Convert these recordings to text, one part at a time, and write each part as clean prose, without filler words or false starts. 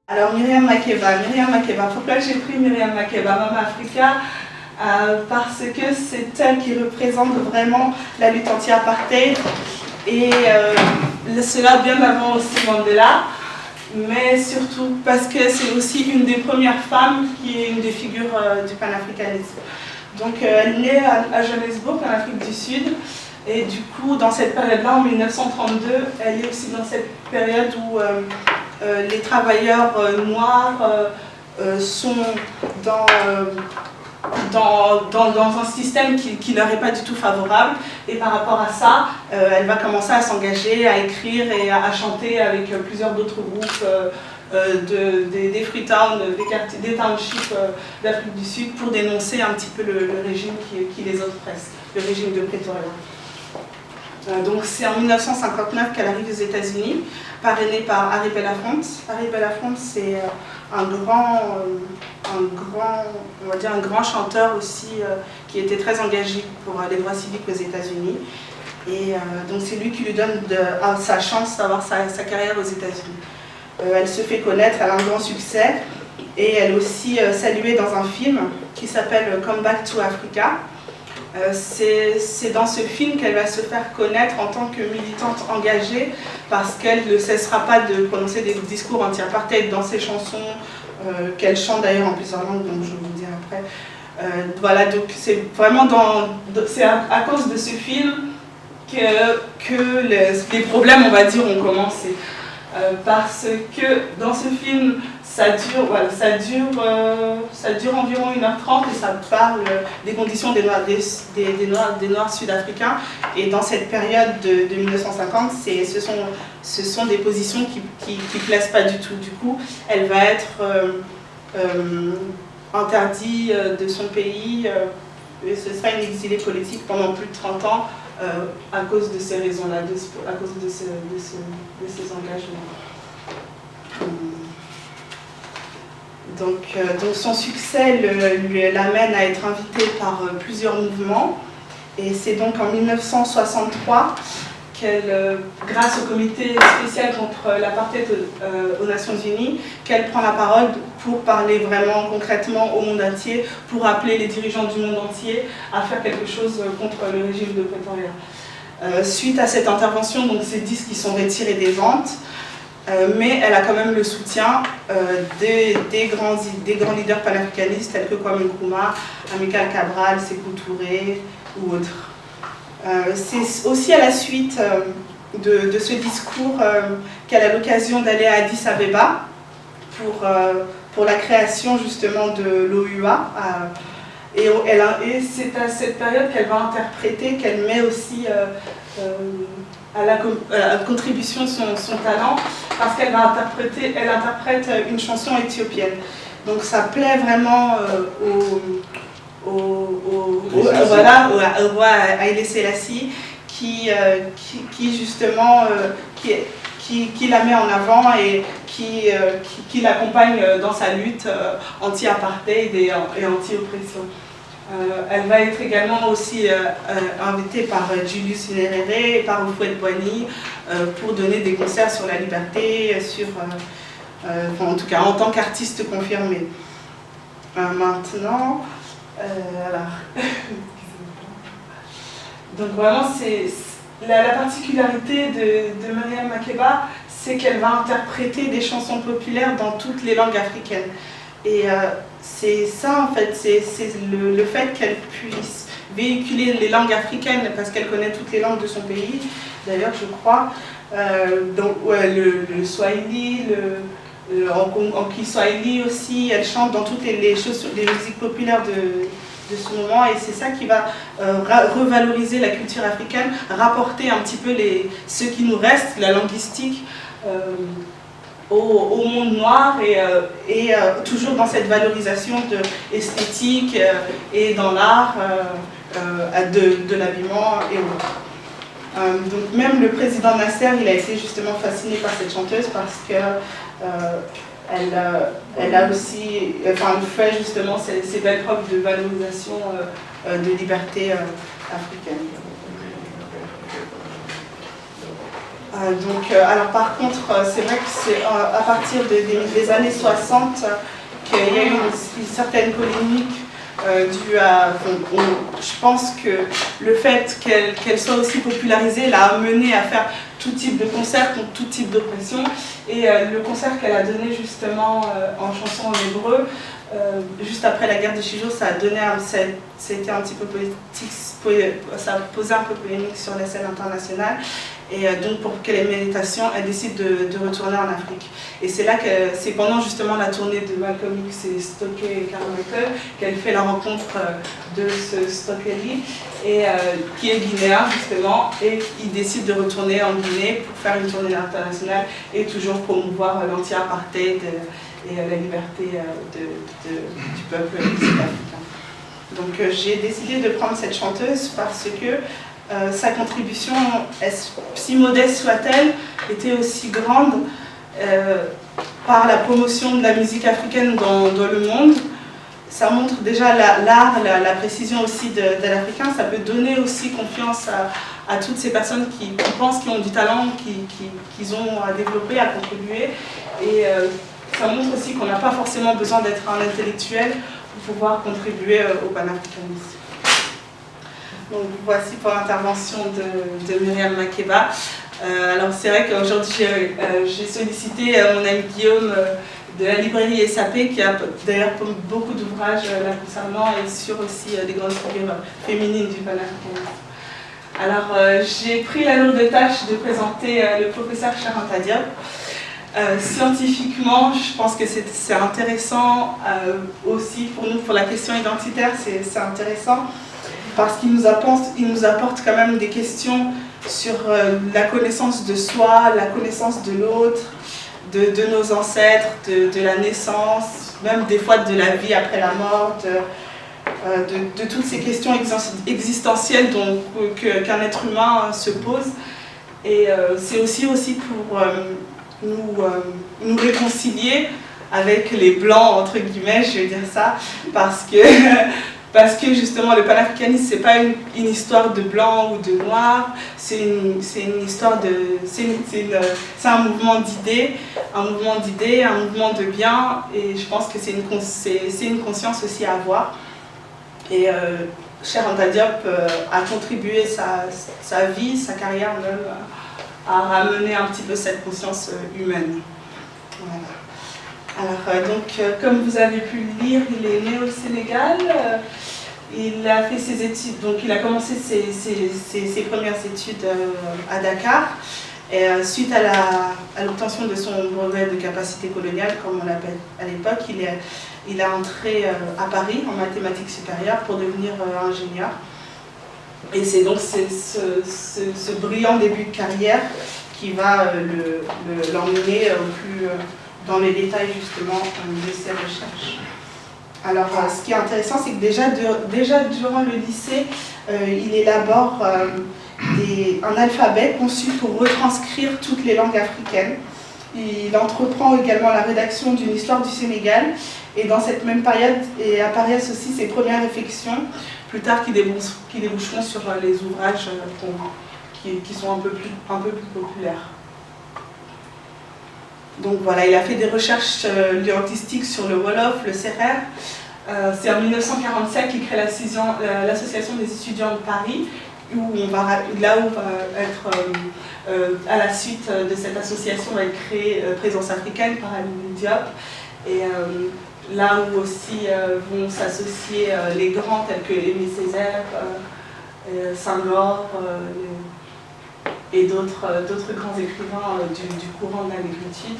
Alors Myriam Makeba, pourquoi j'ai pris Myriam Makeba, Mama Africa parce que c'est elle qui représente vraiment la lutte anti-apartheid et cela bien avant aussi Mandela, mais surtout parce que c'est aussi une des premières femmes qui est une des figures du panafricanisme. Donc elle est née à Johannesburg, en Afrique du Sud, et du coup dans cette période-là, en 1932, elle est aussi dans cette période où les travailleurs noirs sont dans un système qui ne leur est pas du tout favorable, et par rapport à ça, elle va commencer à s'engager, à écrire et à chanter avec plusieurs d'autres groupes des Freetown, des townships d'Afrique du Sud pour dénoncer un petit peu le régime qui les oppresse, le régime de Pretoria. Donc c'est en 1959 qu'elle arrive aux États-Unis, parrainée par Harry Belafonte. Harry Belafonte, c'est un grand chanteur aussi qui était très engagé pour les droits civiques aux États-Unis. Et donc c'est lui qui lui donne sa chance d'avoir sa carrière aux États-Unis. Elle se fait connaître, elle a un grand succès et elle est aussi saluée dans un film qui s'appelle Come Back to Africa. C'est dans ce film qu'elle va se faire connaître en tant que militante engagée parce qu'elle ne cessera pas de prononcer des discours anti-apartheid dans ses chansons, qu'elle chante d'ailleurs en plusieurs langues, donc je vais vous dire après. Voilà, donc c'est vraiment c'est à cause de ce film que les problèmes, on va dire, ont commencé. Parce que dans ce film, ça dure environ 1h30 et ça parle des conditions des Noirs sud-africains. Et dans cette période de 1950, ce sont des positions qui plaisent pas du tout. Du coup, elle va être interdite de son pays et ce sera une exilée politique pendant plus de 30 ans. À cause de ces raisons-là, à cause de ces engagements. Donc son succès l'amène à être invitée par plusieurs mouvements. Et c'est donc en 1963 qu'elle, grâce au comité spécial contre l'apartheid aux Nations Unies, qu'elle prend la parole pour parler vraiment concrètement au monde entier, pour appeler les dirigeants du monde entier à faire quelque chose contre le régime de Pretoria. Suite à cette intervention, donc ces disques qui sont retirés des ventes, mais elle a quand même le soutien des grands leaders panafricanistes tels que Kwame Nkrumah, Amilcar Cabral, Sékou Touré ou autres. C'est aussi à la suite de ce discours qu'elle a l'occasion d'aller à Addis Abeba pour la création justement de l'OUA. Et c'est à cette période qu'elle va interpréter, qu'elle met aussi à la contribution son talent, parce qu'elle interprète une chanson éthiopienne. Donc ça plaît vraiment au roi Haïlé Sélassie qui justement qui la met en avant et qui l'accompagne dans sa lutte anti-apartheid et anti-oppression. Elle va être également aussi invitée par Julius Nyerere et par Houphouët-Boigny pour donner des concerts sur la liberté, en tout cas en tant qu'artiste confirmée. Maintenant, donc vraiment, la particularité de Myriam Makeba, c'est qu'elle va interpréter des chansons populaires dans toutes les langues africaines. Et c'est ça, en fait, c'est le fait qu'elle puisse véhiculer les langues africaines, parce qu'elle connaît toutes les langues de son pays, d'ailleurs, je crois. Donc, le Swahili, en Kiswahili aussi, elle chante dans toutes les musiques populaires de ce moment, et c'est ça qui va revaloriser la culture africaine, rapporter un petit peu ce qui nous reste, la linguistique, au monde noir et toujours dans cette valorisation esthétique et dans l'art, de l'habillement et autres. Donc même le président Nasser, il a été justement fasciné par cette chanteuse parce que elle a aussi, enfin, elle fait justement ces belles preuves de valorisation de liberté africaine. Alors par contre, c'est vrai que c'est à partir des années 60 qu'il y a eu une certaine polémique due à... je pense que le fait qu'elle soit aussi popularisée l'a amenée à faire tout type de concerts contre tout type d'oppression. Et le concert qu'elle a donné justement en chanson en hébreu, juste après la guerre de 6 jours, ça a été un petit peu politique, ça a posé un peu polémique sur la scène internationale. Et donc pour quelle méditation, elle décide de retourner en Afrique. Et c'est là que c'est pendant justement la tournée de Malcolm X et Stokely Carmichael qu'elle fait la rencontre de ce Stokely, qui est guinéen justement, et il décide de retourner en Guinée pour faire une tournée internationale et toujours promouvoir l'anti-apartheid et la liberté du peuple sud-africain. Donc j'ai décidé de prendre cette chanteuse parce que sa contribution, si modeste soit-elle, était aussi grande par la promotion de la musique africaine dans le monde. Ça montre déjà l'art, la précision aussi de l'Africain. Ça peut donner aussi confiance à toutes ces personnes qui pensent qu'ils ont du talent, qu'ils ont à développer, à contribuer. Et ça montre aussi qu'on n'a pas forcément besoin d'être un intellectuel pour pouvoir contribuer au panafricanisme. Donc voici pour l'intervention de Myriam Makeba. Alors c'est vrai qu'aujourd'hui j'ai sollicité mon ami Guillaume de la librairie SAP qui a d'ailleurs beaucoup d'ouvrages là concernant et sur aussi des grandes figures féminines du panafricanisme. Alors j'ai pris la lourde tâche de présenter le professeur Charanta Diop. Scientifiquement, je pense que c'est intéressant aussi pour nous, pour la question identitaire, c'est intéressant. Parce qu'il nous apporte quand même des questions sur la connaissance de soi, la connaissance de l'autre, de nos ancêtres, de la naissance, même des fois de la vie après la mort, de toutes ces questions existentielles qu'un être humain se pose. Et c'est aussi pour nous réconcilier avec les blancs, entre guillemets, je vais dire ça, parce que justement le panafricanisme c'est pas une histoire de blanc ou de noir, c'est une histoire de... c'est un mouvement d'idées, un mouvement de bien, et je pense que c'est une conscience aussi à avoir. Et Charanta Diop a contribué sa vie, sa carrière même, à ramener un petit peu cette conscience humaine. Voilà. Alors, comme vous avez pu le lire, il est né au Sénégal. Il a fait ses études, donc il a commencé ses premières études à Dakar. Et suite à l'obtention de son brevet de capacité coloniale, comme on l'appelle à l'époque, il a entré à Paris en mathématiques supérieures pour devenir ingénieur. Et c'est donc ce brillant début de carrière qui va l'emmener dans les détails justement de ses recherches. Alors ce qui est intéressant, c'est que déjà durant le lycée, il élabore un alphabet conçu pour retranscrire toutes les langues africaines. Il entreprend également la rédaction d'une histoire du Sénégal, et dans cette même période apparaissent aussi ses premières réflexions, plus tard qui déboucheront sur les ouvrages qui sont un peu plus populaires. Donc voilà, il a fait des recherches linguistiques sur le Wolof, le Serer. C'est en 1947 qu'il crée l'association des étudiants de Paris, là où va être, à la suite de cette association, va être créée Présence africaine par Alioune Diop. Et là où aussi vont s'associer les grands tels que Aimé Césaire, Senghor et d'autres grands écrivains du courant de la négritude.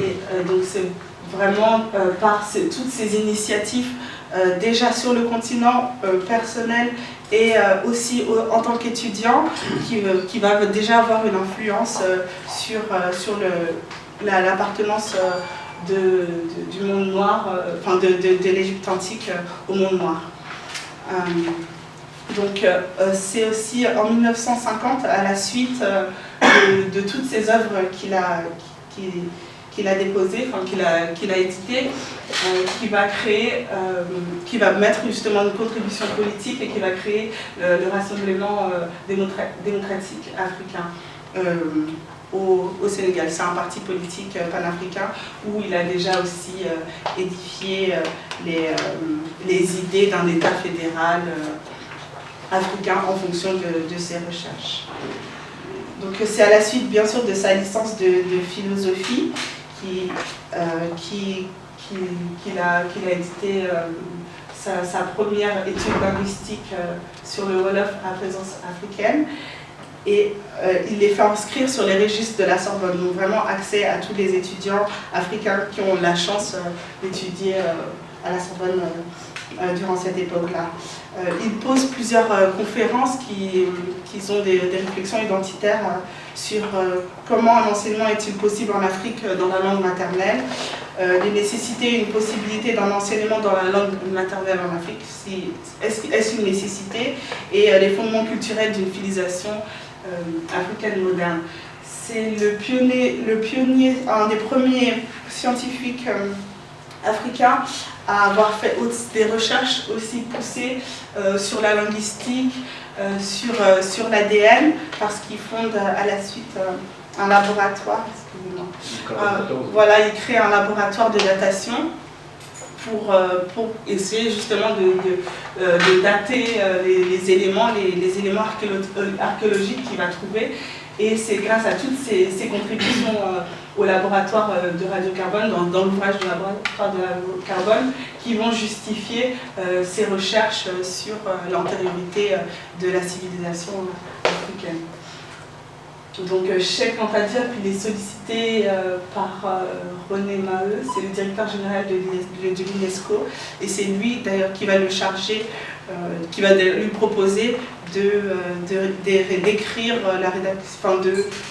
Et donc c'est vraiment par toutes ces initiatives déjà sur le continent personnel et aussi en tant qu'étudiant qui va déjà avoir une influence sur l'appartenance du monde noir, enfin de l'Égypte antique au monde noir. Donc c'est aussi en 1950, à la suite de toutes ces œuvres qu'il a déposées, enfin qu'il a éditées, qui va mettre justement une contribution politique et qui va créer le Rassemblement démocratique africain au Sénégal. C'est un parti politique panafricain où il a déjà aussi édifié les idées d'un État fédéral africain en fonction de ses recherches. Donc c'est à la suite bien sûr de sa licence de philosophie qu'il a édité sa première étude linguistique sur le Wolof à présence africaine, et il les fait inscrire sur les registres de la Sorbonne, donc vraiment accès à tous les étudiants africains qui ont la chance d'étudier à la Sorbonne durant cette époque-là. Il pose plusieurs conférences qui ont des réflexions identitaires sur comment un enseignement est-il possible en Afrique dans la langue maternelle, les nécessités et une possibilité d'un enseignement dans la langue maternelle en Afrique, est-ce une nécessité, et les fondements culturels d'une civilisation africaine moderne. C'est le pionnier, un des premiers scientifiques africains à avoir fait des recherches aussi poussées sur la linguistique, sur l'ADN, parce qu'il fonde à la suite un laboratoire. Voilà, il crée un laboratoire de datation pour essayer justement de dater les éléments archéologiques qu'il va trouver. Et c'est grâce à toutes ces contributions au laboratoire de radiocarbone, dans l'ouvrage du laboratoire de radiocarbone, qui vont justifier ces recherches sur l'antériorité de la civilisation africaine. Donc Cheikh Anta Diop, il est sollicité par René Maheu, c'est le directeur général de l'UNESCO, et c'est lui d'ailleurs qui va le charger, qui va lui proposer d'écrire la rédaction, enfin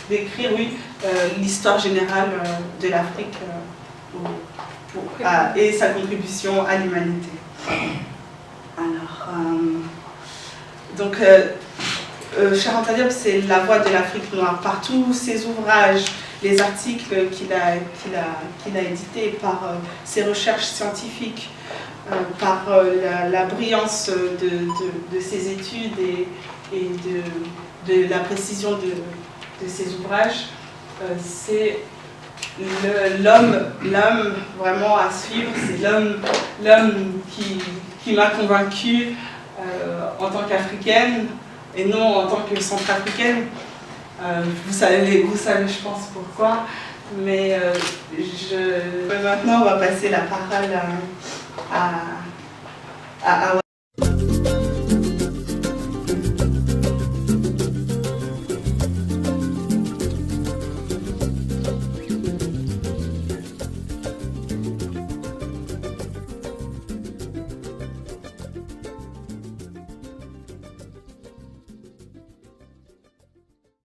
d'écrire l'histoire générale de l'Afrique et sa contribution à l'humanité. Alors, donc Cheikh Anta Diop, c'est la voix de l'Afrique noire. Par tous ses ouvrages, les articles qu'il a édités, par ses recherches scientifiques, par la brillance de ses études et de la précision de ses ouvrages, c'est l'homme vraiment à suivre. C'est l'homme qui m'a convaincue en tant qu'Africaine, et non en tant que centrafricaine. Vous savez, je pense, pourquoi. Mais maintenant, on va passer la parole à